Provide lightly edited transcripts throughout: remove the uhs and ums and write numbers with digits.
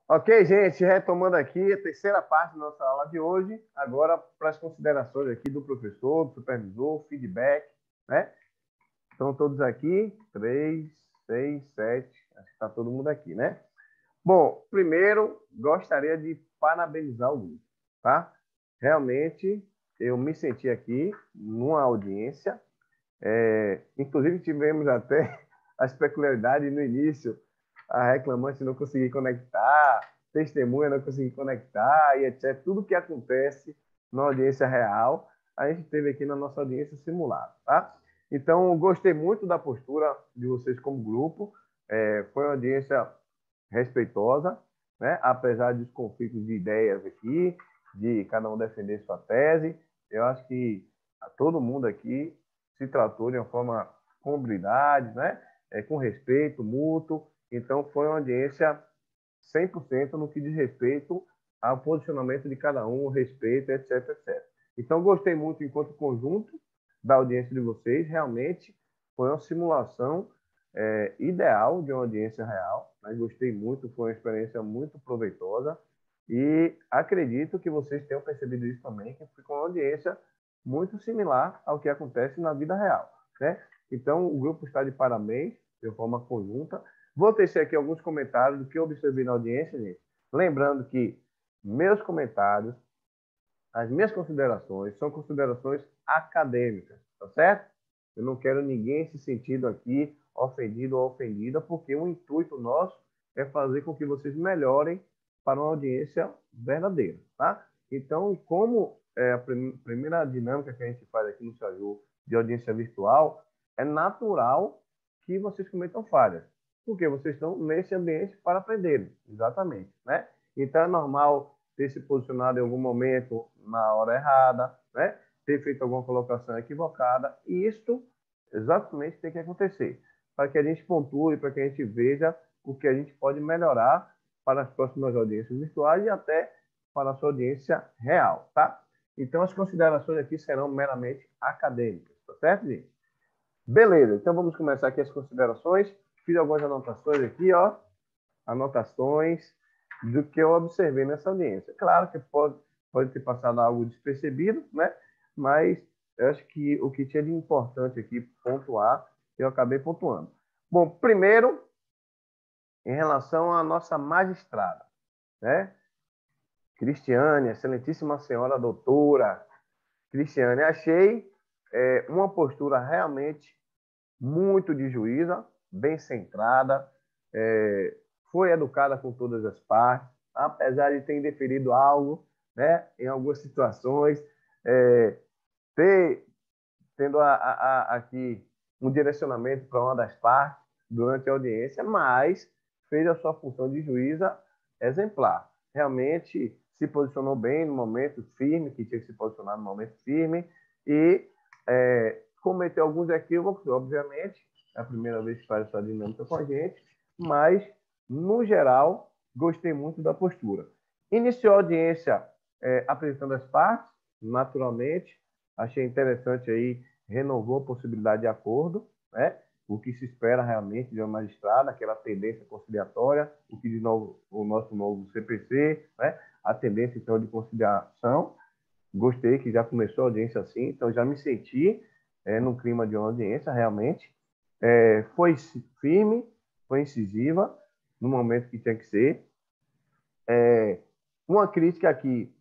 Ok, gente, retomando aqui a terceira parte da nossa aula de hoje, agora para as considerações aqui do professor, do supervisor, feedback, né? Estão todos aqui, 3, 6, 7, acho que está todo mundo aqui, né? Bom, primeiro, gostaria de parabenizar o grupo, tá? Realmente, eu me senti aqui numa audiência, inclusive tivemos até as peculiaridades no início, a reclamante não conseguir conectar, testemunha não conseguir conectar e etc. Tudo que acontece na audiência real, a gente teve aqui na nossa audiência simulada, tá? Então, gostei muito da postura de vocês como grupo. Foi uma audiência respeitosa, né? Apesar dos conflitos de ideias aqui, de cada um defender sua tese. Eu acho que todo mundo aqui se tratou de uma forma com habilidade, né? Com respeito mútuo. Então, foi uma audiência 100% no que diz respeito ao posicionamento de cada um, respeito, etc, etc. Então, gostei muito, enquanto conjunto, da audiência de vocês. Realmente foi uma simulação ideal de uma audiência real. Mas gostei muito, foi uma experiência muito proveitosa. E acredito que vocês tenham percebido isso também, que ficou uma audiência muito similar ao que acontece na vida real, né? Então, o grupo está de parabéns, de forma conjunta. Vou tecer aqui alguns comentários do que eu observei na audiência, gente. Lembrando que meus comentários, as minhas considerações, são considerações acadêmicas, tá certo? Eu não quero ninguém se sentindo aqui ofendido ou ofendida, porque o intuito nosso é fazer com que vocês melhorem para uma audiência verdadeira, tá? Então, como é a primeira dinâmica que a gente faz aqui no Saju de audiência virtual, é natural que vocês cometam falhas, porque vocês estão nesse ambiente para aprenderem, exatamente, né? Então, é normal ter se posicionado em algum momento na hora errada, né? Ter feito alguma colocação equivocada, e isto exatamente tem que acontecer, para que a gente pontue, para que a gente veja o que a gente pode melhorar para as próximas audiências virtuais e até para a sua audiência real, tá? Então, as considerações aqui serão meramente acadêmicas, tá certo, gente? Beleza, então vamos começar aqui as considerações. Fiz algumas anotações aqui, ó. Anotações do que eu observei nessa audiência. Claro que pode ter passado algo despercebido, né? Mas eu acho que o que tinha de importante aqui pontuar, eu acabei pontuando. Bom, primeiro, em relação à nossa magistrada, né? Cristiane, excelentíssima senhora doutora Cristiane, achei uma postura realmente muito de juíza, bem centrada, foi educada com todas as partes, apesar de ter indeferido algo, né, em algumas situações, é, ter, tendo aqui um direcionamento para uma das partes durante a audiência, mas fez a sua função de juíza exemplar. Realmente se posicionou bem no momento firme, que tinha que se posicionar no momento firme, e cometeu alguns equívocos, obviamente, é a primeira vez que faz essa dinâmica com a gente, mas, no geral, gostei muito da postura. Iniciou a audiência apresentando as partes, naturalmente, achei interessante aí, renovou a possibilidade de acordo, né? O que se espera realmente de uma magistrada, aquela tendência conciliatória, o que de novo o nosso novo CPC, né? A tendência então de conciliação. Gostei que já começou a audiência assim, então já me senti no clima de uma audiência realmente. Foi firme, foi incisiva no momento que tinha que ser. Uma crítica aqui: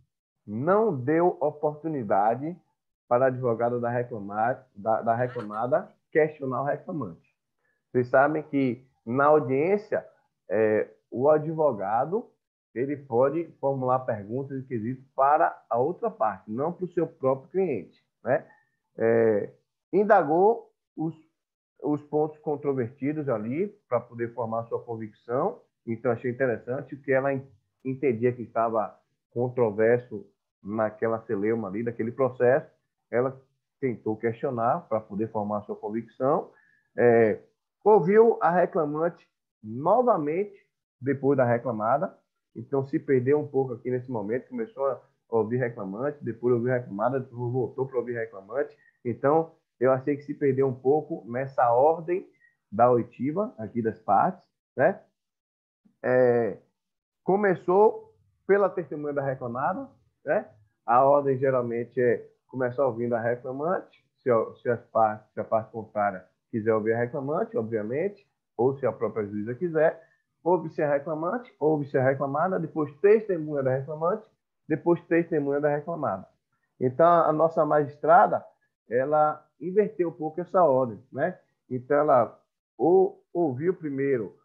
não deu oportunidade para a advogada da reclamada questionar o reclamante. Vocês sabem que na audiência, o advogado ele pode formular perguntas e quesitos para a outra parte, não para o seu próprio cliente, né? Indagou os pontos controvertidos ali para poder formar sua convicção. Então, achei interessante que ela entendia que estava controverso naquela celeuma ali, daquele processo. Ela tentou questionar para poder formar sua convicção. Ouviu a reclamante novamente depois da reclamada. Então, se perdeu um pouco aqui nesse momento. Começou a ouvir reclamante, depois ouviu reclamada, depois voltou para ouvir reclamante. Então, eu achei que se perdeu um pouco nessa ordem da oitiva aqui das partes, né? Começou pela testemunha da reclamada, né? A ordem geralmente é começar ouvindo a reclamante, se a parte contrária quiser ouvir a reclamante, obviamente, ou se a própria juíza quiser, ouve-se a reclamante, ouve-se a reclamada, depois testemunha da reclamante, depois testemunha da reclamada. Então, a nossa magistrada, ela inverteu um pouco essa ordem, né? Então, ela ouviu primeiro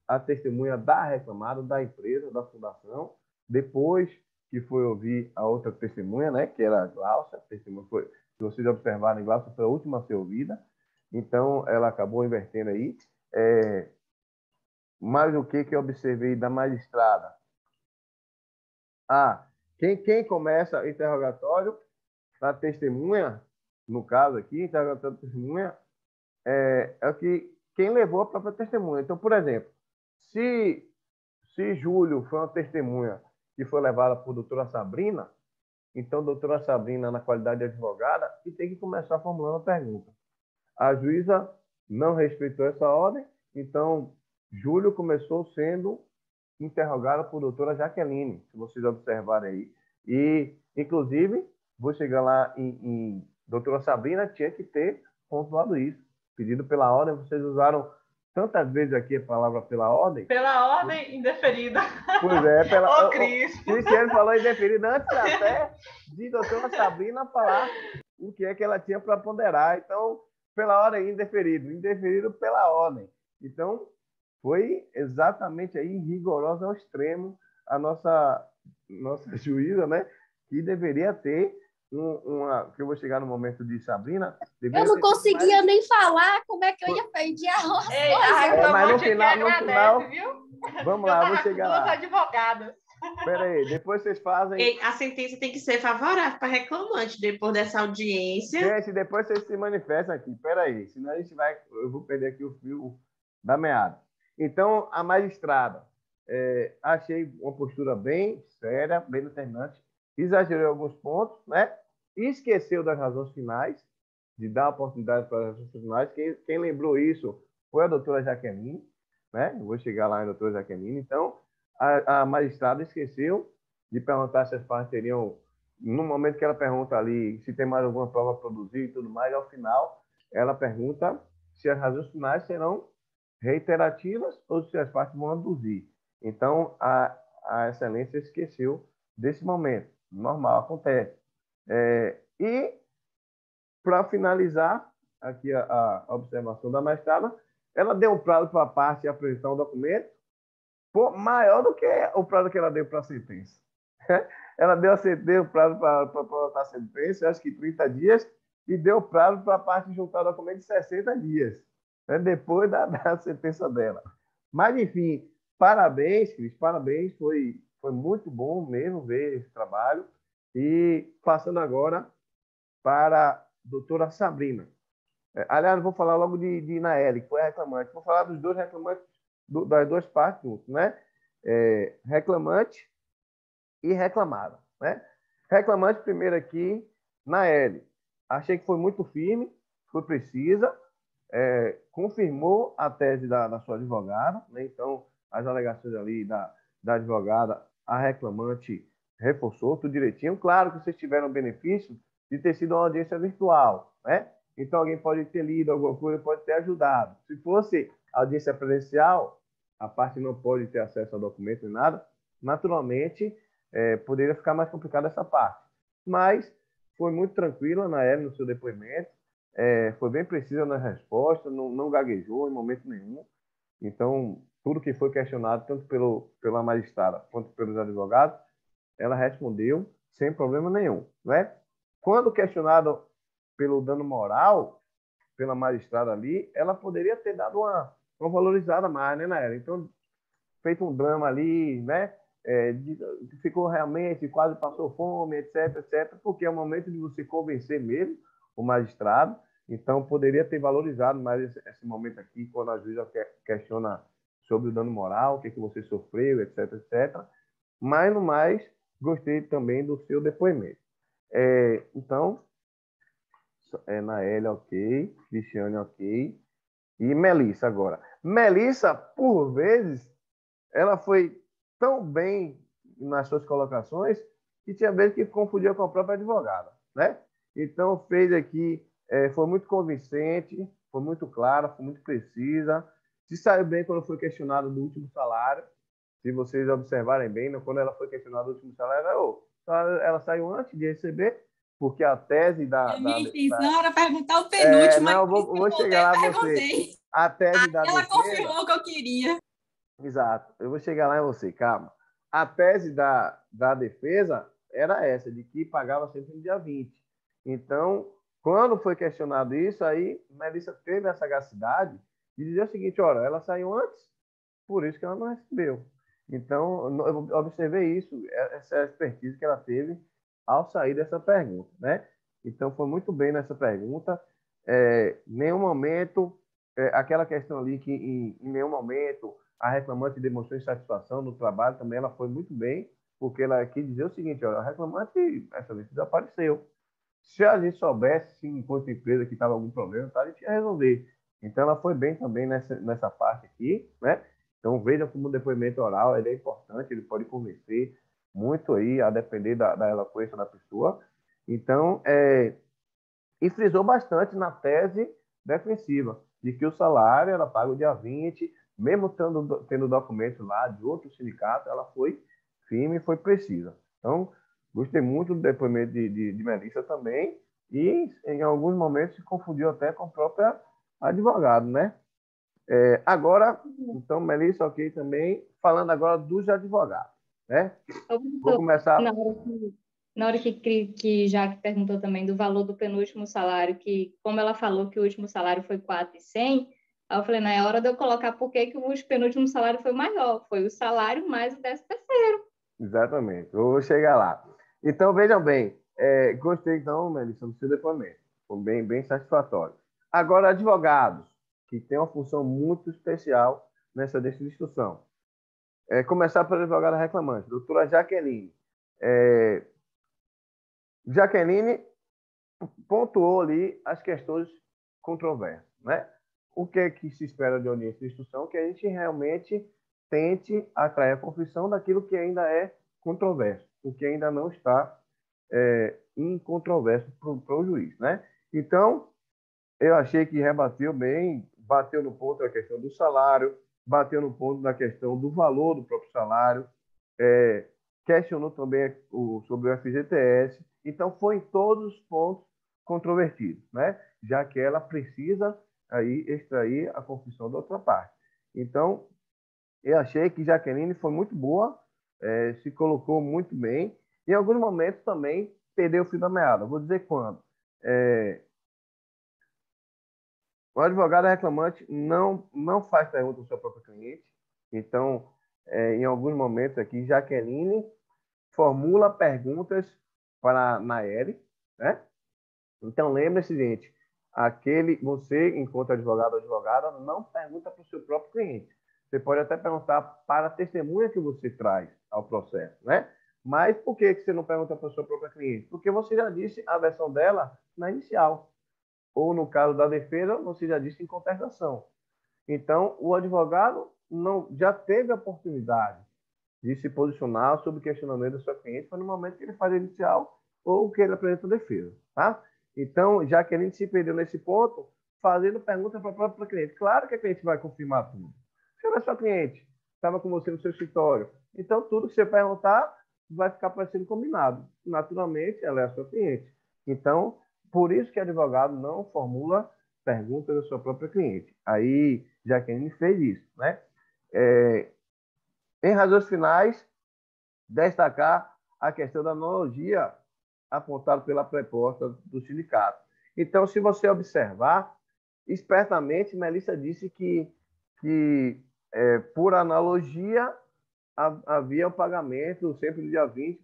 a testemunha da reclamada, da empresa, da fundação, depois que foi ouvir a outra testemunha, né, que era a Glaucia, testemunha foi, se vocês observarem, Glaucia foi a última a ser ouvida, então ela acabou invertendo aí. Mas o que eu observei da magistrada? Quem começa o interrogatório da testemunha, no caso aqui, interrogatório da testemunha, é que quem levou a própria testemunha. Então, por exemplo, se Júlio foi uma testemunha que foi levada por doutora Sabrina, então doutora Sabrina, na qualidade de advogada, e tem que começar formulando a pergunta. A juíza não respeitou essa ordem, então Júlio começou sendo interrogado por doutora Jaqueline, se vocês observarem aí. E, inclusive, vou chegar lá em doutora Sabrina, tinha que ter pontuado isso. Pedido pela ordem, vocês usaram tantas vezes aqui a palavra pela ordem. Pela ordem indeferida. Pois é, pela... Ô, Cris. Cristiane falou indeferida antes até de doutora Sabrina falar o que é que ela tinha para ponderar. Então, pela ordem indeferido pela ordem. Então, foi exatamente aí rigorosa ao extremo a nossa juíza, né? Que deveria ter que eu vou chegar no momento de Sabrina. Eu não conseguia nem falar, como é que eu ia pedir a coisas? Mas no final, viu? Vamos lá, vou chegar lá. Advogadas. Espera aí, depois vocês fazem... A sentença tem que ser favorável para reclamante, depois dessa audiência. Gente, depois vocês se manifestam aqui. Espera aí, senão a gente vai... Eu vou perder aqui o fio da meada. Então, a magistrada, achei uma postura bem séria, bem determinante, exagerou alguns pontos, né? Esqueceu das razões finais, de dar oportunidade para as razões finais. Quem lembrou isso foi a doutora Jaqueline, né? Eu vou chegar lá na doutora Jaqueline. Então, a magistrada esqueceu de perguntar se as partes teriam, no momento que ela pergunta ali se tem mais alguma prova a produzir e tudo mais, ao final, ela pergunta se as razões finais serão reiterativas ou se as partes vão aduzir. Então, a excelência esqueceu desse momento. Normal, acontece. E, para finalizar aqui a observação da magistrada, ela deu um prazo para a parte apresentar um documento maior do que o prazo que ela deu para a sentença. Ela deu o prazo para a sentença, acho que 30 dias, e deu prazo para a parte juntar o documento de 60 dias, né, depois da sentença dela. Mas, enfim, parabéns, Cris, parabéns, foi muito bom mesmo ver esse trabalho. E passando agora para a doutora Sabrina. Aliás, vou falar logo de Naeli, que foi a reclamante. Vou falar dos dois reclamantes, das duas partes juntos, né? Reclamante e reclamada, né? Reclamante primeiro aqui, Naeli. Achei que foi muito firme, foi precisa, confirmou a tese da sua advogada, né? Então, as alegações ali da advogada, a reclamante reforçou tudo direitinho. Claro que vocês tiveram o benefício de ter sido uma audiência virtual, né? Então, alguém pode ter lido alguma coisa, pode ter ajudado. Se fosse audiência presencial, a parte não pode ter acesso ao documento nem nada, naturalmente, poderia ficar mais complicada essa parte. Mas foi muito tranquila, Naeli, no seu depoimento, foi bem precisa na resposta, não gaguejou em momento nenhum. Então, tudo que foi questionado, tanto pela magistrada quanto pelos advogados, ela respondeu sem problema nenhum, né? Quando questionado pelo dano moral, pela magistrada ali, ela poderia ter dado uma valorizada mais, né, Naeli? Então, feito um drama ali, né? Ficou realmente, quase passou fome, etc, etc, porque é o momento de você convencer mesmo o magistrado. Então, poderia ter valorizado mais esse momento aqui, quando a juíza questiona sobre o dano moral, o que você sofreu, etc, etc. Mas, no mais, gostei também do seu depoimento. Então, Naeli, ok. Cristiane, ok. E Melissa agora. Melissa, por vezes, ela foi tão bem nas suas colocações que tinha vezes que confundia com a própria advogada, né? Então, fez aqui, foi muito convincente, foi muito clara, foi muito precisa. Se saiu bem quando foi questionado do último salário. Se vocês observarem bem, né, quando ela foi questionada do último salário, ela saiu antes de receber, porque a tese A minha intenção era perguntar o penúltimo, não, mas eu vou chegar lá a você. perguntei. A tese da Ela defesa... confirmou o que eu queria. Exato, eu vou chegar lá em você, calma. A tese da defesa era essa, de que pagava sempre no dia 20. Então, quando foi questionado isso, aí Melissa teve a sagacidade de dizer o seguinte, olha, ela saiu antes, por isso que ela não recebeu. Então, eu observei isso, essa expertise que ela teve ao sair dessa pergunta, né? Então, foi muito bem nessa pergunta. Em nenhum momento, aquela questão ali que em nenhum momento a reclamante demonstrou insatisfação no trabalho, também ela foi muito bem, porque ela quis dizer o seguinte, olha, a reclamante, essa vez desapareceu. Se a gente soubesse, enquanto empresa, que estava algum problema, tá, a gente ia resolver. Então, ela foi bem também nessa parte aqui, né? Então, veja como o depoimento oral ele é importante, ele pode convencer muito aí, a depender da eloquência da pessoa. Então, e frisou bastante na tese defensiva, de que o salário era pago dia 20, mesmo tendo documentos lá de outro sindicato, ela foi firme e foi precisa. Então, gostei muito do depoimento de Melissa também, e em alguns momentos se confundiu até com o próprio advogado, né? Agora, então, Melissa, ok, também, falando agora dos advogados, né? Vou começar... Na hora que Jaque perguntou também do valor do penúltimo salário, que como ela falou que o último salário foi 4.100, aí eu falei, não, é hora de eu colocar por que o penúltimo salário foi maior. Foi o salário mais o 13º. Exatamente, eu vou chegar lá. Então, vejam bem, gostei então, Melissa, do seu depoimento. Foi bem satisfatório. Agora, advogados, que tem uma função muito especial nessa discussão. Começar pela advogada reclamante, doutora Jaqueline. Jaqueline pontuou ali as questões controversas, né? O que é que se espera de audiência de instrução? Que a gente realmente tente atrair a confissão daquilo que ainda é controverso, o que ainda não está incontroverso para o juiz, né? Então, eu achei que rebateu bem, bateu no ponto da questão do salário, bateu no ponto da questão do valor do próprio salário, questionou também sobre o FGTS. Então, foi em todos os pontos controvertidos, né? Já que ela precisa aí extrair a confissão da outra parte. Então, eu achei que Jaqueline foi muito boa, se colocou muito bem. Em alguns momentos também perdeu o fio da meada. Vou dizer quando. O advogado reclamante não faz pergunta ao seu próprio cliente. Então, em alguns momentos aqui, Jaqueline formula perguntas para a Nayeli, né? Então, lembre-se, gente, você, enquanto advogado ou advogada, não pergunta para o seu próprio cliente. Você pode até perguntar para a testemunha que você traz ao processo, né? Mas por que você não pergunta para o seu próprio cliente? Porque você já disse a versão dela na inicial. Ou, no caso da defesa, você já disse em contestação. Então, o advogado já teve a oportunidade de se posicionar sobre o questionamento do seu cliente foi no momento que ele faz a inicial ou que ele apresenta a defesa, tá? Então, já que a gente se perdeu nesse ponto, fazendo pergunta para o próprio cliente. Claro que a cliente vai confirmar tudo. Se ela é sua cliente, estava com você no seu escritório, então tudo que você perguntar vai ficar parecendo combinado. Naturalmente, ela é a sua cliente. Então, por isso que o advogado não formula perguntas da sua própria cliente. Aí, Jaqueline fez isso, né? Em razões finais, destacar a questão da analogia apontada pela proposta do sindicato. Então, se você observar, espertamente, Melissa disse que por analogia, havia o pagamento sempre no dia 20,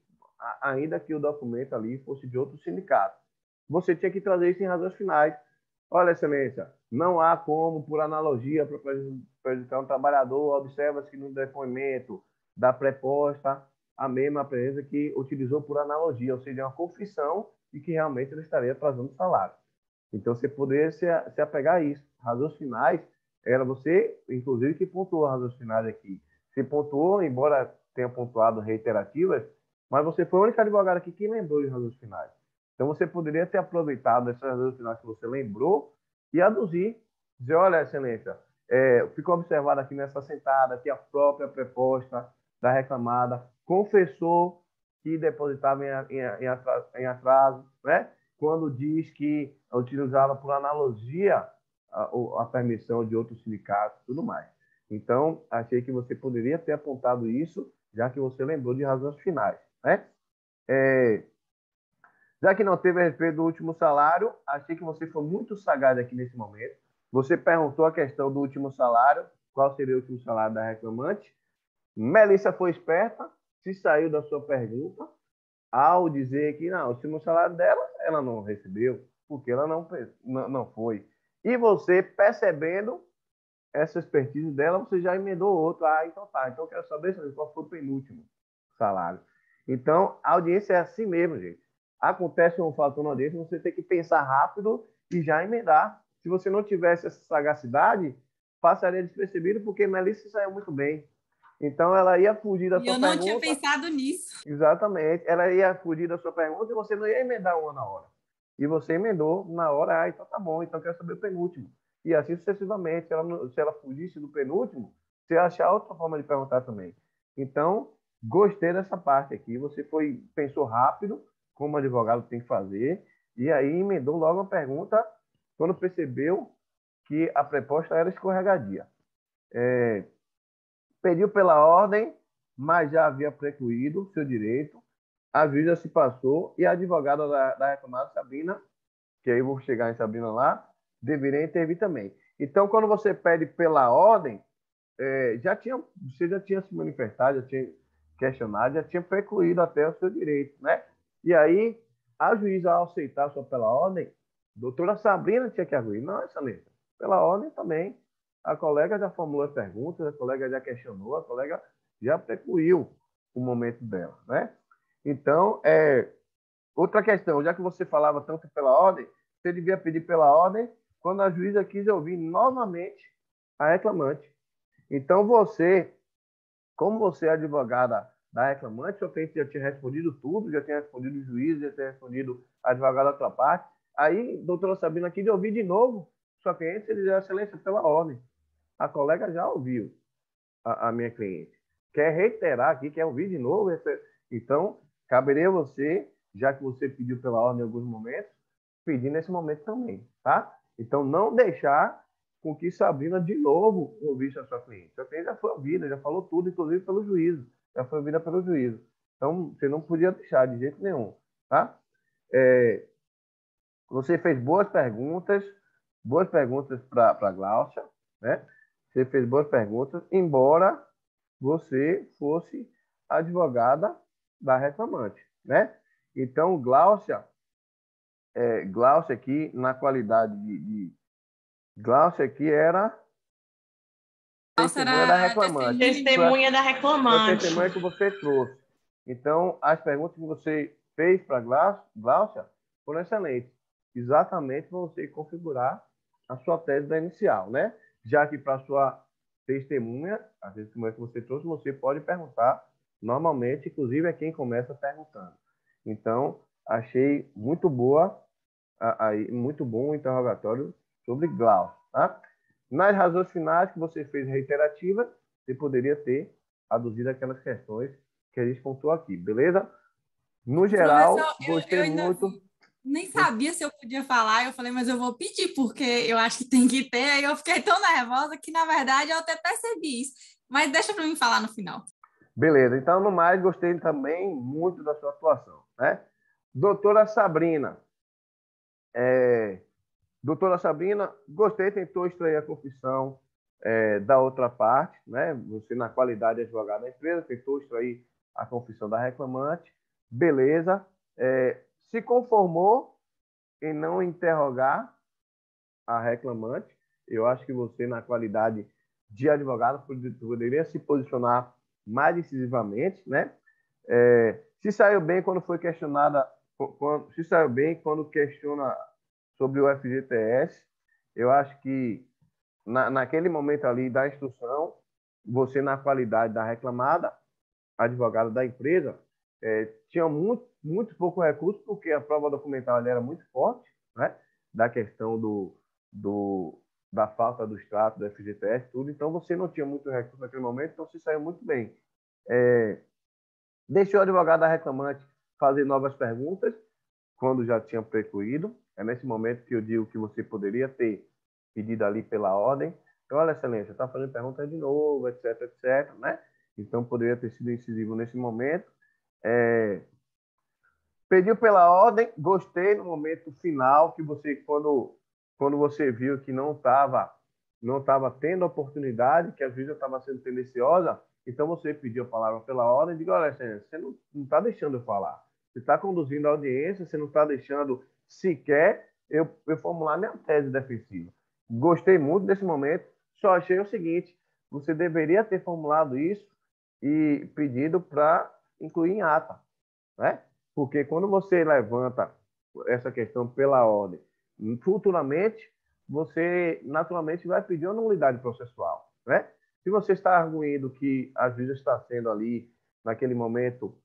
ainda que o documento ali fosse de outro sindicato. Você tinha que trazer isso em razões finais. Olha, excelência, não há como, por analogia, para prejudicar um trabalhador, observa-se no depoimento da preposta a mesma presença que utilizou por analogia, ou seja, uma confissão de que realmente ele estaria atrasando o salário. Então, você poderia se apegar a isso. Razões finais, era você, inclusive, que pontuou as razões finais aqui. Você pontuou, embora tenha pontuado reiterativas, mas você foi a única advogada aqui que lembrou de razões finais. Então, você poderia ter aproveitado essas razões finais que você lembrou e aduzir, dizer, olha, excelência, ficou observado aqui nessa sentada que a própria preposta da reclamada confessou que depositava em atraso, né? Quando diz que utilizava por analogia a permissão de outros sindicatos e tudo mais. Então, achei que você poderia ter apontado isso, já que você lembrou de razões finais, né? Já que não teve a respeito do último salário, achei que você foi muito sagaz aqui nesse momento. Você perguntou a questão do último salário, qual seria o último salário da reclamante. Melissa foi esperta, se saiu da sua pergunta, ao dizer que não, o último salário dela, ela não recebeu, porque ela não foi. E você, percebendo essa expertise dela, você já emendou outro. Ah, então tá. Então eu quero saber qual foi o penúltimo salário. Então, a audiência é assim mesmo, gente. Acontece um fator na audiência, você tem que pensar rápido e já emendar. Se você não tivesse essa sagacidade, passaria despercebido, porque Melissa saiu muito bem. Então, ela ia fugir da sua pergunta. Eu não tinha pensado nisso. Exatamente. Ela ia fugir da sua pergunta e você não ia emendar uma na hora. E você emendou na hora, então tá bom, então eu quero saber o penúltimo. E assim sucessivamente. Se ela fugisse do penúltimo, você ia achar outra forma de perguntar também. Então, gostei dessa parte aqui. Você pensou rápido, como o advogado tem que fazer, e aí emendou logo a pergunta quando percebeu que a proposta era escorregadia. Pediu pela ordem, mas já havia precluído seu direito. A juíza se passou e a advogada da reclamada, Sabrina, que aí eu vou chegar em Sabrina lá, deveria intervir também. Então, quando você pede pela ordem, você já tinha se manifestado, já tinha questionado, já tinha precluído até o seu direito, né? E aí, a juíza, ao aceitar só pela ordem, a doutora Sabrina tinha que arguir. Não, excelência, pela ordem também. A colega já formulou as perguntas, a colega já questionou, a colega já precluiu o momento dela, né? Então, outra questão, já que você falava tanto pela ordem, você devia pedir pela ordem quando a juíza quis ouvir novamente a reclamante. Então, como você é advogada da reclamante, sua cliente já tinha respondido tudo, já tinha respondido o juiz, já tinha respondido a advogada da sua parte. Aí, doutora Sabrina, quis ouvir de novo sua cliente, ele dizia, excelência, pela ordem. A colega já ouviu a minha cliente. Quer reiterar aqui, quer ouvir de novo? Então, caberia você, já que você pediu pela ordem em alguns momentos, pedir nesse momento também, tá? Então, não deixar com que Sabrina, de novo, ouvisse a sua cliente. Sua cliente já foi ouvida, já falou tudo, inclusive pelo juízo. Já foi ouvida pelo juízo. Então, você não podia deixar de jeito nenhum, tá? Você fez boas perguntas para a Glaucia, né? Você fez boas perguntas, embora você fosse advogada da reclamante, né? Então, Glaucia aqui, na qualidade de Glaucia aqui era testemunha da reclamante. Testemunha da Foi a reclamante. testemunha que você trouxe. Então, as perguntas que você fez para Glaucia foram excelentes. Exatamente para você configurar a sua tese da inicial, né? Já que para a sua testemunha, a testemunha que você trouxe, você pode perguntar normalmente, inclusive é quem começa perguntando. Então, achei muito muito bom o interrogatório sobre Glaucia, tá? Nas razões finais que você fez reiterativas, você poderia ter aduzido aquelas questões que a gente pontuou aqui, beleza? No geral, gostei muito. Nem sabia se eu podia falar, eu falei, mas eu vou pedir, porque eu acho que tem que ter, aí eu fiquei tão nervosa que, na verdade, eu até percebi isso. Mas deixa para mim falar no final. Beleza, então, no mais, gostei também muito da sua atuação, né? Doutora Sabrina, gostei, tentou extrair a confissão da outra parte, né? Você, na qualidade de advogado da empresa, tentou extrair a confissão da reclamante, beleza. Se conformou em não interrogar a reclamante. Eu acho que você, na qualidade de advogado, poderia se posicionar mais decisivamente, né? Se saiu bem quando foi questionada, se saiu bem quando questiona sobre o FGTS. Eu acho que naquele momento ali da instrução, você, na qualidade da reclamada, advogada da empresa, tinha muito pouco recurso, porque a prova documental ela era muito forte, né? Da questão da falta do extrato, do FGTS, tudo. Então, você não tinha muito recurso naquele momento, então você saiu muito bem. Deixou o advogado da reclamante fazer novas perguntas, quando já tinha precluído. É nesse momento que eu digo que você poderia ter pedido ali pela ordem. Então, olha, excelência, está fazendo pergunta de novo, etc, etc, né? Então, poderia ter sido incisivo nesse momento. Pediu pela ordem, gostei no momento final, que você, quando você viu que não estava tendo oportunidade, que a juíza estava sendo tendenciosa, então você pediu a palavra pela ordem e diga, olha, excelência, você não está deixando eu falar. Você está conduzindo a audiência, você não está deixando sequer eu formular minha tese defensiva. Gostei muito desse momento, só achei o seguinte, você deveria ter formulado isso e pedido para incluir em ata, né? Porque quando você levanta essa questão pela ordem, futuramente, você naturalmente vai pedir uma nulidade processual, né? Se você está arguindo que a juíza está sendo ali, naquele momento,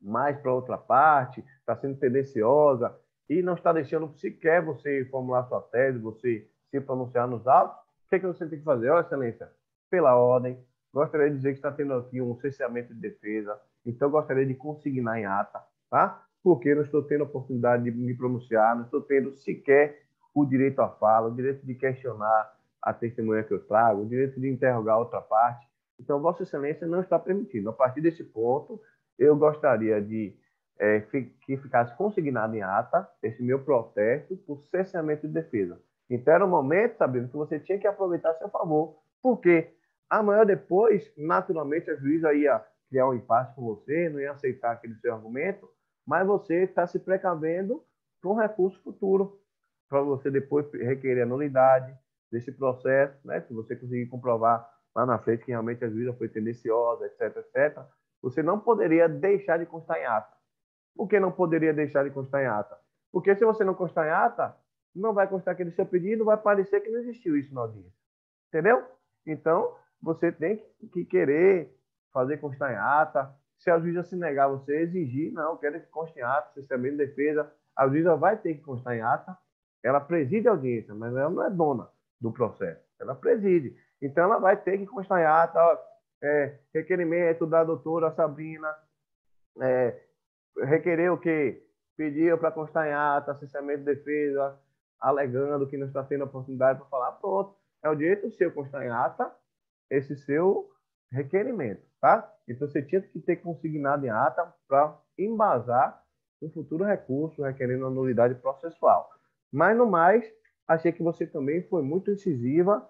mais para outra parte, está sendo tendenciosa e não está deixando sequer você formular sua tese, você se pronunciar nos autos, o que é que você tem que fazer? Olha, excelência, pela ordem, gostaria de dizer que está tendo aqui um cerceamento de defesa, então gostaria de consignar em ata, tá? Porque não estou tendo a oportunidade de me pronunciar, não estou tendo sequer o direito à fala, o direito de questionar a testemunha que eu trago, o direito de interrogar outra parte. Então, Vossa Excelência não está permitindo. A partir desse ponto, eu gostaria de que ficasse consignado em ata esse meu protesto por cerceamento de defesa. Então, era um momento, sabendo que você tinha que aproveitar a seu favor, porque amanhã ou depois, naturalmente, a juíza ia criar um impasse com você, não ia aceitar aquele seu argumento, mas você está se precavendo para um recurso futuro, para você depois requerer a nulidade desse processo, né? Se você conseguir comprovar lá na frente que realmente a juíza foi tendenciosa, etc, etc, você não poderia deixar de constar em ata. Por que não poderia deixar de constar em ata? Porque se você não constar em ata, não vai constar aquele seu pedido, vai parecer que não existiu isso na audiência. Entendeu? Então, você tem que querer fazer constar em ata. Se a juíza se negar, você exigir, não, quero que conste em ata, cerceamento de defesa, a juíza vai ter que constar em ata. Ela preside a audiência, mas ela não é dona do processo. Ela preside. Então, ela vai ter que constar em ata, requerimento da doutora Sabrina, requerer o quê? Pediu para constar em ata, cerceamento de defesa, alegando que não está tendo oportunidade para falar, pronto. É o direito seu constar em ata esse seu requerimento, tá? Então, você tinha que ter consignado em ata para embasar um futuro recurso requerendo a nulidade processual. Mas, no mais, achei que você também foi muito incisiva,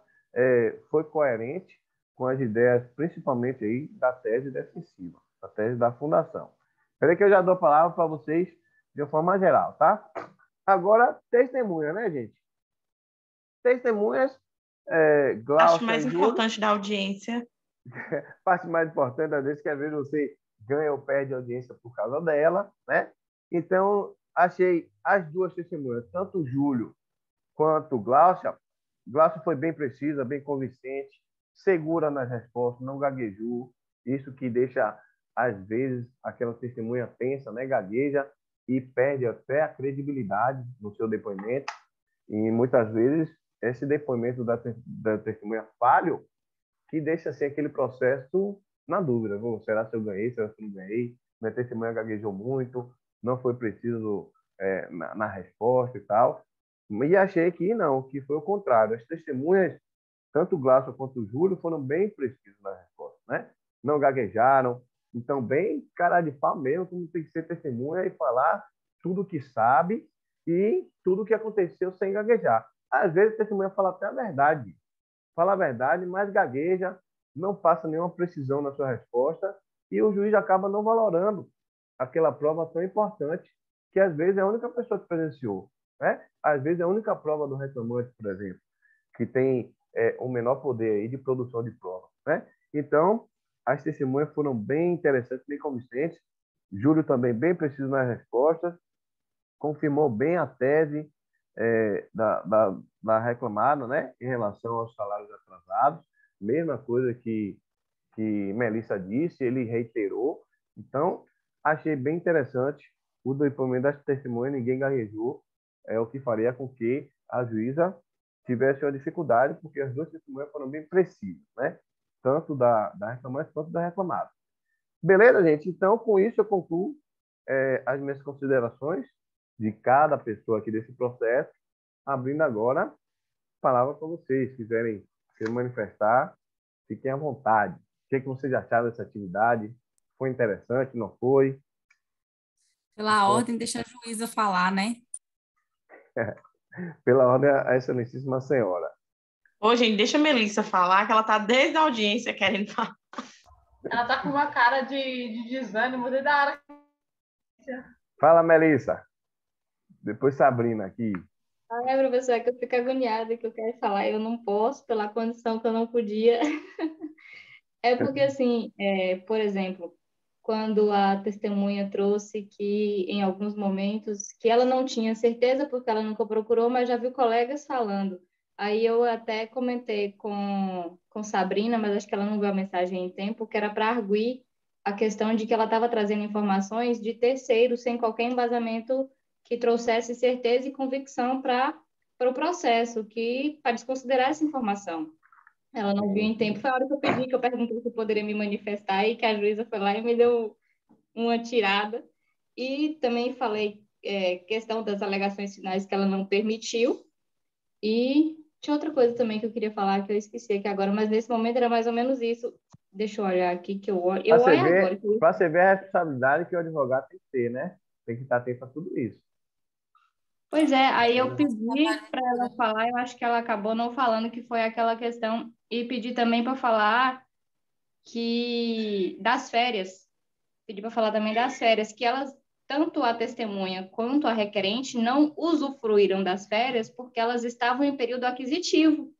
foi coerente com as ideias, principalmente aí, da tese defensiva, da tese da fundação. Espera que eu já dou a palavra para vocês de uma forma geral, tá? Agora, testemunha, né, gente? Testemunhas, Glaucia, Acho mais importante da audiência. parte mais importante, às vezes, que às vezes você ganha ou perde audiência por causa dela, né? Então, achei as duas testemunhas, tanto o Júlio quanto o Glaucia. Glaucia foi bem precisa, bem convincente, segura nas respostas, não gaguejou. Isso que deixa, às vezes, aquela testemunha tensa, né? Gagueja e perde até a credibilidade no seu depoimento. E muitas vezes esse depoimento da testemunha falho que deixa assim aquele processo na dúvida. Será se eu ganhei, será se eu não ganhei? Minha testemunha gaguejou muito, não foi preciso na resposta e tal. E achei que não, que foi o contrário. As testemunhas, tanto o Glaucia quanto o Júlio, foram bem precisos na resposta, né? Não gaguejaram. Então, bem cara de pau mesmo, como tem que ser testemunha e falar tudo o que sabe e tudo o que aconteceu sem gaguejar. Às vezes, a testemunha fala até a verdade. Fala a verdade, mas gagueja, não passa nenhuma precisão na sua resposta e o juiz acaba não valorando aquela prova tão importante que, às vezes, é a única pessoa que presenciou, né? Às vezes, é a única prova do reclamante, por exemplo, que tem um menor poder aí de produção de prova, né? Então, as testemunhas foram bem interessantes, bem convincentes. Júlio também bem preciso nas respostas, confirmou bem a tese da reclamada, né, em relação aos salários atrasados, mesma coisa que que Melissa disse, ele reiterou. Então, achei bem interessante o depoimento das testemunhas, ninguém gaguejou, o que faria com que a juíza tivesse uma dificuldade, porque as duas testemunhas foram bem precisas, né? Tanto da reclamante quanto da reclamada. Beleza, gente? Então, com isso, eu concluo as minhas considerações de cada pessoa aqui desse processo, abrindo agora a palavra para vocês. Se quiserem se manifestar, fiquem à vontade. O que vocês acharam dessa atividade? Foi interessante? Não foi? Pela ordem, deixa a juíza falar, né? Pela ordem, a excelentíssima senhora. Ô, gente, deixa a Melissa falar, que ela tá desde a audiência querendo falar. Ela tá com uma cara de desânimo desde a hora. Fala, Melissa. Depois Sabrina aqui. Professor, é que eu fico agoniada, que eu quero falar, eu não posso, pela condição que eu não podia. É porque, assim, por exemplo, quando a testemunha trouxe que, em alguns momentos, que ela não tinha certeza, porque ela nunca procurou, mas já viu colegas falando. Aí eu até comentei com Sabrina, mas acho que ela não viu a mensagem em tempo, que era para arguir a questão de que ela estava trazendo informações de terceiros, sem qualquer embasamento que trouxesse certeza e convicção para o processo, para desconsiderar essa informação. Ela não viu em tempo. Foi a hora que eu pedi, que eu perguntei se eu poderia me manifestar e que a juíza foi lá e me deu uma tirada. E também falei questão das alegações finais que ela não permitiu. E tinha outra coisa também que eu queria falar que eu esqueci aqui agora, mas nesse momento era mais ou menos isso. Deixa eu olhar aqui que eu olho. Eu olho agora. Para você ver a responsabilidade que o advogado tem que ter, né? Tem que estar atento a tudo isso. Pois é, aí eu pedi para ela falar, eu acho que ela acabou não falando, que foi aquela questão, e pedi também para falar que das férias, pedi para falar também das férias, que elas, tanto a testemunha quanto a requerente, não usufruíram das férias porque elas estavam em período aquisitivo.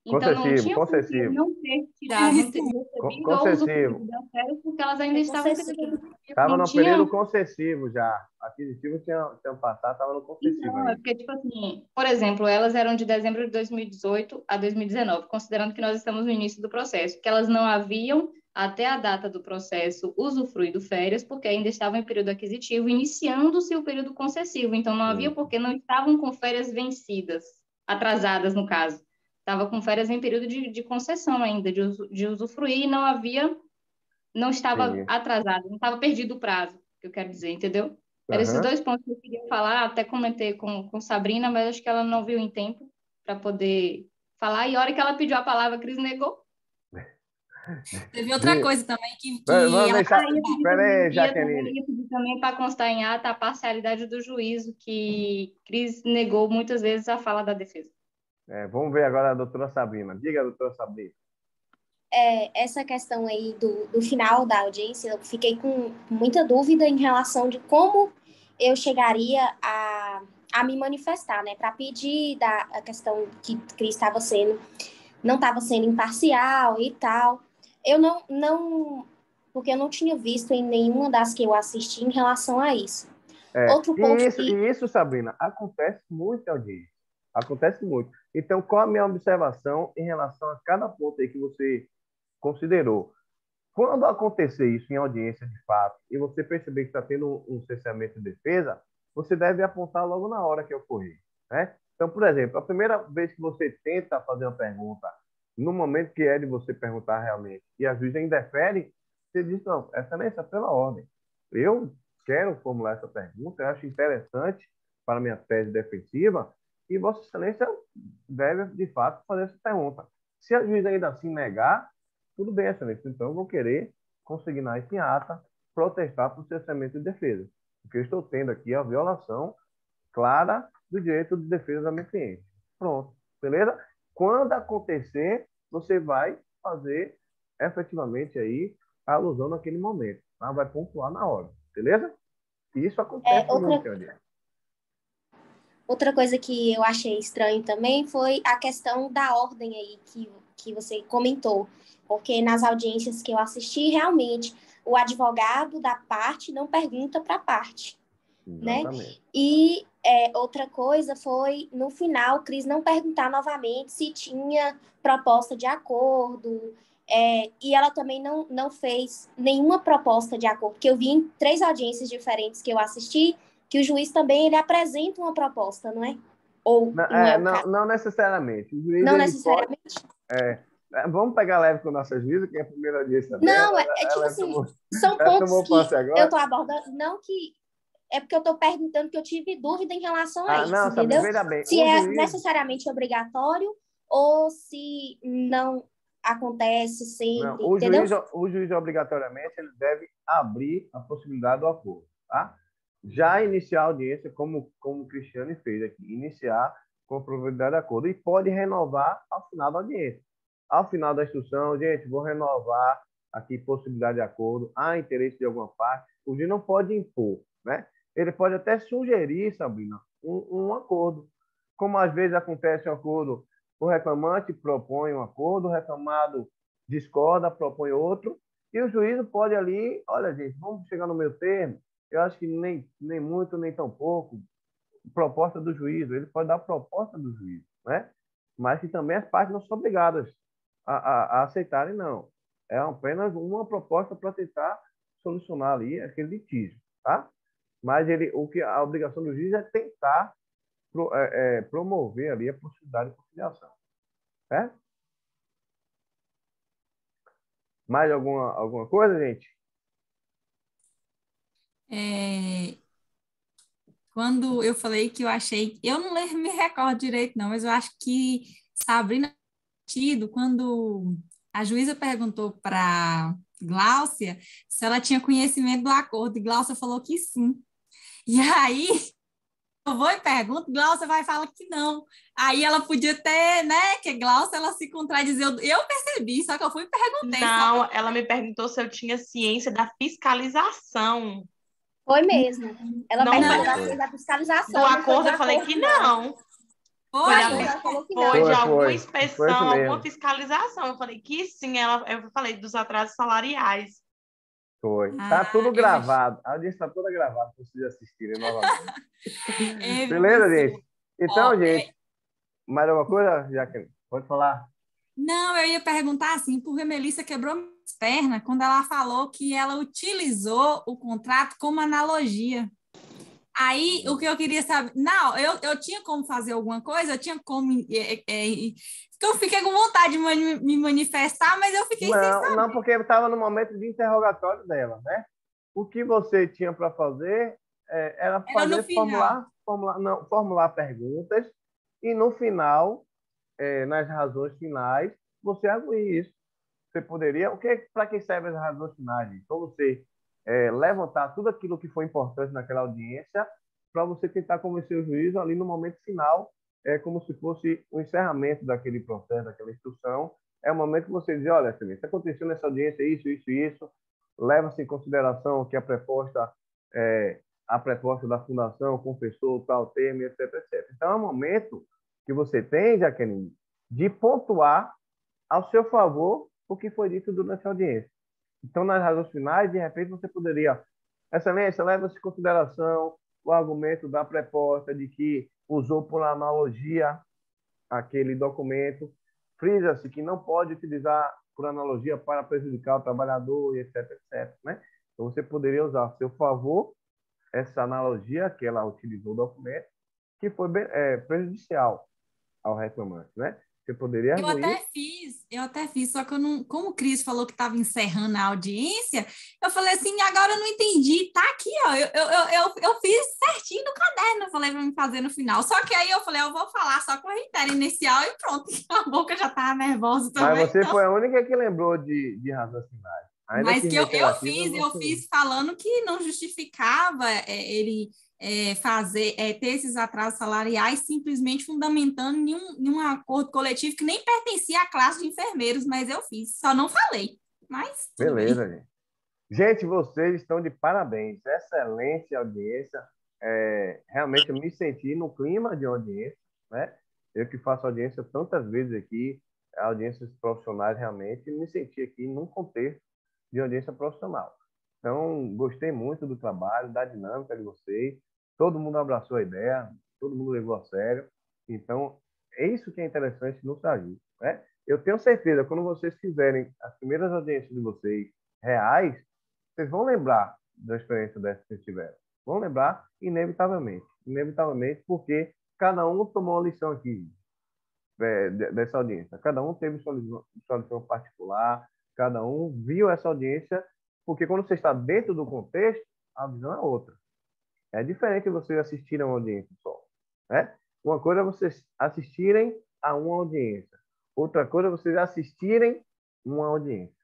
Então, não tinha por que não ter tirado, não ter recebido ou usufruído das férias, porque elas ainda estavam em período aquisitivo. Estava no período concessivo já. Aquisitivo tinha passado, estava no concessivo. Então, é porque, tipo assim, por exemplo, elas eram de dezembro de 2018 a 2019, considerando que nós estamos no início do processo, que elas não haviam, até a data do processo, usufruído férias, porque ainda estavam em período aquisitivo, iniciando-se o período concessivo. Então, não havia porque não estavam com férias vencidas, atrasadas, no caso. Estava com férias em período de concessão ainda, de usufruir, e não estava atrasado, não estava perdido o prazo, que eu quero dizer, entendeu? Eram esses dois pontos que eu queria falar, até comentei com Sabrina, mas acho que ela não viu em tempo para poder falar, e a hora que ela pediu a palavra, a Cris negou. Teve outra coisa também que vamos deixar... Peraí, Jaqueline. Eu ia pedir também para constar em ata a parcialidade do juízo, que Cris negou muitas vezes a fala da defesa. Vamos ver agora a doutora Sabrina. Diga, doutora Sabrina. Essa questão aí do final da audiência, eu fiquei com muita dúvida em relação de como eu chegaria a me manifestar, né? Para pedir a questão que Cris não estava sendo imparcial e tal. Eu não porque eu não tinha visto em nenhuma das que eu assisti em relação a isso. Outro ponto isso, Sabrina, acontece muito em audiência. Acontece muito. Então, qual a minha observação em relação a cada ponto aí que você considerou? Quando acontecer isso em audiência de fato e você perceber que está tendo um cerceamento de defesa, você deve apontar logo na hora que ocorrer, né? Então, por exemplo, a primeira vez que você tenta fazer uma pergunta, no momento que é de você perguntar realmente, e a juíza indefere, você diz, não, excelência, pela ordem. Eu quero formular essa pergunta, eu acho interessante para a minha tese defensiva, e Vossa Excelência deve, de fato, fazer essa pergunta. Se a juíza ainda assim negar, tudo bem, Excelência. Então, eu vou querer consignar isso em ata, protestar por cerceamento de defesa. Porque eu estou tendo aqui a violação clara do direito de defesa da minha cliente. Pronto. Beleza? Quando acontecer, você vai fazer efetivamente aí a alusão naquele momento. Tá? Vai pontuar na hora. Beleza? E isso acontece muito, Outra coisa que eu achei estranho também foi a questão da ordem aí que você comentou. Porque nas audiências que eu assisti, realmente, o advogado da parte não pergunta para a parte. Exatamente. Né? E outra coisa foi, no final, Cris não perguntar novamente se tinha proposta de acordo, E ela também não fez nenhuma proposta de acordo, porque eu vi em 3 audiências diferentes que eu assisti, que o juiz também ele apresenta uma proposta, não é? Ou não é o caso? Não necessariamente. O juiz, Não ele necessariamente? vamos pegar leve com a nossa juíza, que é a primeira audiência Não, dela. tipo assim, são ela pontos tomou que posse agora. eu estou abordando, não que... É porque eu estou perguntando que eu tive dúvida em relação a isso, não, entendeu? veja bem, Se é necessariamente obrigatório ou se não acontece sempre, não, entendeu? O juiz, obrigatoriamente, ele deve abrir a possibilidade do acordo, tá? Já iniciar a audiência, como o Cristiane fez aqui, iniciar com a probabilidade de acordo, e pode renovar ao final da audiência. Ao final da instrução, gente, vou renovar aqui possibilidade de acordo, há interesse de alguma parte, o juiz não pode impor, né? Ele pode até sugerir, Sabrina, um acordo. Como às vezes acontece um acordo, o reclamante propõe um acordo, o reclamado discorda, propõe outro, e o juiz pode ali, olha, gente, vamos chegar no meio termo, eu acho que nem muito, nem tão pouco, proposta do juízo, ele pode dar proposta do juízo, né? Mas que também as partes não são obrigadas a aceitarem, não. É apenas uma proposta para tentar solucionar ali aquele litígio, tá? Mas a obrigação do juiz é tentar promover ali a possibilidade de conciliação. Certo? Mais alguma coisa, gente? Quando eu falei que eu achei, eu não me recordo direito não, mas eu acho que Sabrina, quando a juíza perguntou para Gláucia se ela tinha conhecimento do acordo, e Gláucia falou que sim. E aí, eu vou e pergunto, Gláucia vai falar que não. Aí ela podia ter, né, que Gláucia, ela se contradizeu. Eu percebi, só que eu fui e perguntei. Não, ela me perguntou se eu tinha ciência da fiscalização. Foi mesmo. Ela Não, perguntou não. da ciência da fiscalização. Do acordo eu falei que não. Foi de alguma inspeção, alguma fiscalização. Eu falei que sim, eu falei dos atrasos salariais. Foi. Tá tudo gravado. A audiência está toda gravada para vocês assistirem novamente. Beleza, gente? Então, gente, mais alguma coisa, Jaqueline? Pode falar. Não, eu ia perguntar assim, porque a Melissa quebrou minhas pernas quando ela falou que ela utilizou o contrato como analogia. Aí, o que eu queria saber... Não, eu tinha como fazer alguma coisa, eu tinha como... eu fiquei com vontade de me manifestar, mas eu fiquei sem saber. Não, porque estava no momento de interrogatório dela, né? O que você tinha para fazer era fazer formular perguntas e, no final, nas razões finais, você arguir isso. Você poderia... Para que servem as razões finais? Para você levantar tudo aquilo que foi importante naquela audiência para você tentar convencer o juiz ali no momento final, como se fosse o encerramento daquele processo, daquela instrução. É o momento que você diz, olha, excelência, aconteceu nessa audiência isso, isso e isso, leva-se em consideração que a proposta da fundação confessou tal termo, etc, etc. Então, é o momento que você tem, Jaqueline, de pontuar ao seu favor o que foi dito durante a audiência. Então, nas razões finais, de repente, você poderia... Excelência, leva-se em consideração o argumento da preposta de que usou por analogia aquele documento. Frisa-se que não pode utilizar por analogia para prejudicar o trabalhador, etc, etc. Né? Então, você poderia usar a seu favor essa analogia que ela utilizou no documento, que foi prejudicial ao reclamante, né? Você poderia arguir... Eu até fiz, só que eu não, como o Cris falou que estava encerrando a audiência, eu falei assim, agora eu não entendi, tá aqui, ó, eu fiz certinho no caderno, eu falei para me fazer no final, só que aí eu falei, eu vou falar só com a reitera inicial e pronto, a boca já estava nervosa também. Mas você foi a única que lembrou de razões finais. Mas que eu fiz falando que não justificava ele... ter esses atrasos salariais simplesmente fundamentando em um acordo coletivo que nem pertencia à classe de enfermeiros, mas eu fiz, só não falei. Mas beleza, gente. Gente, vocês estão de parabéns. Excelente audiência. Realmente eu me senti no clima de audiência, né? Eu que faço audiência tantas vezes aqui, audiências profissionais realmente, me senti aqui num contexto de audiência profissional. Então, gostei muito do trabalho, da dinâmica de vocês. Todo mundo abraçou a ideia, todo mundo levou a sério. Então, é isso que é interessante no SAGI, né? eu tenho certeza, quando vocês fizerem as primeiras audiências de vocês reais, vocês vão lembrar da experiência dessa que vocês tiveram. Vão lembrar, inevitavelmente. Inevitavelmente, porque cada um tomou uma lição aqui dessa audiência. Cada um teve sua lição particular, cada um viu essa audiência, porque quando você está dentro do contexto, a visão é outra. É diferente vocês assistirem a uma audiência só. Né? Uma coisa é vocês assistirem a uma audiência. Outra coisa é vocês assistirem uma audiência.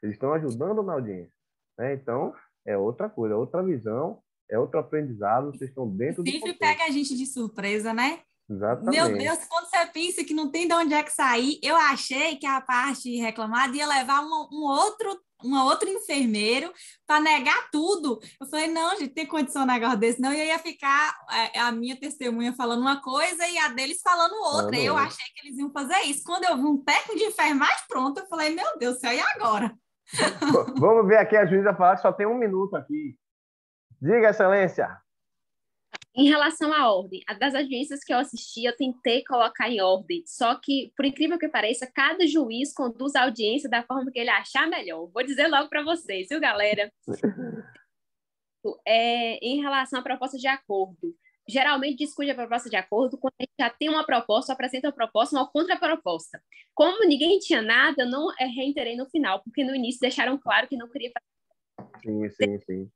Eles estão ajudando na audiência. Né? Então, é outra coisa, é outra visão, é outro aprendizado, vocês estão dentro do Sempre contexto. pega a gente de surpresa, né? Exatamente. Meu Deus, quando você pensa que não tem de onde é que sair, eu achei que a parte reclamada ia levar um outro enfermeiro para negar tudo. Eu falei, não, gente, tem condição um negócio desse, não. E eu ia ficar a minha testemunha falando uma coisa e a deles falando outra. Eu achei que eles iam fazer isso. Quando eu vi um técnico de enfermagem pronto, eu falei, meu Deus do céu, e agora? Vamos ver aqui a juíza falar que só tem 1 minuto aqui. Diga, excelência. Em relação à ordem, das audiências que eu assisti, eu tentei colocar em ordem, só que, por incrível que pareça, cada juiz conduz a audiência da forma que ele achar melhor. Vou dizer logo para vocês, viu, galera? Em relação à proposta de acordo, geralmente discute a proposta de acordo quando a gente já tem uma proposta, apresenta uma proposta, uma contraproposta. Como ninguém tinha nada, eu não reiterei no final, porque no início deixaram claro que não queria fazer. Sim.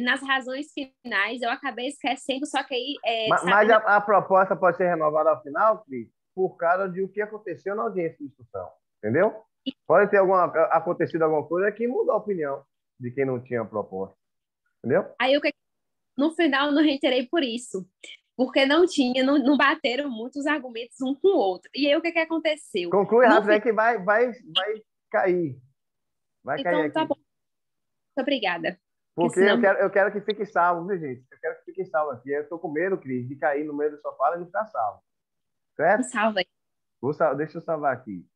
Nas razões finais, eu acabei esquecendo, só que aí... Mas a proposta pode ser renovada ao final, Cris, por causa de o que aconteceu na audiência de instrução, entendeu? Pode ter acontecido alguma coisa que muda a opinião de quem não tinha proposta, entendeu? Aí, no final, eu não reiterei por isso, porque não bateram muitos argumentos um com o outro. E aí, o que aconteceu? Conclui rápido, é que vai cair. Vai cair aqui. Tá bom. Muito obrigada. Porque senão... eu quero que fique salvo, viu, gente? Eu quero que fique salvo aqui. Eu estou com medo, Cris, de cair no meio do sofá e não ficar salvo. Certo? Salva aí. Deixa eu salvar aqui.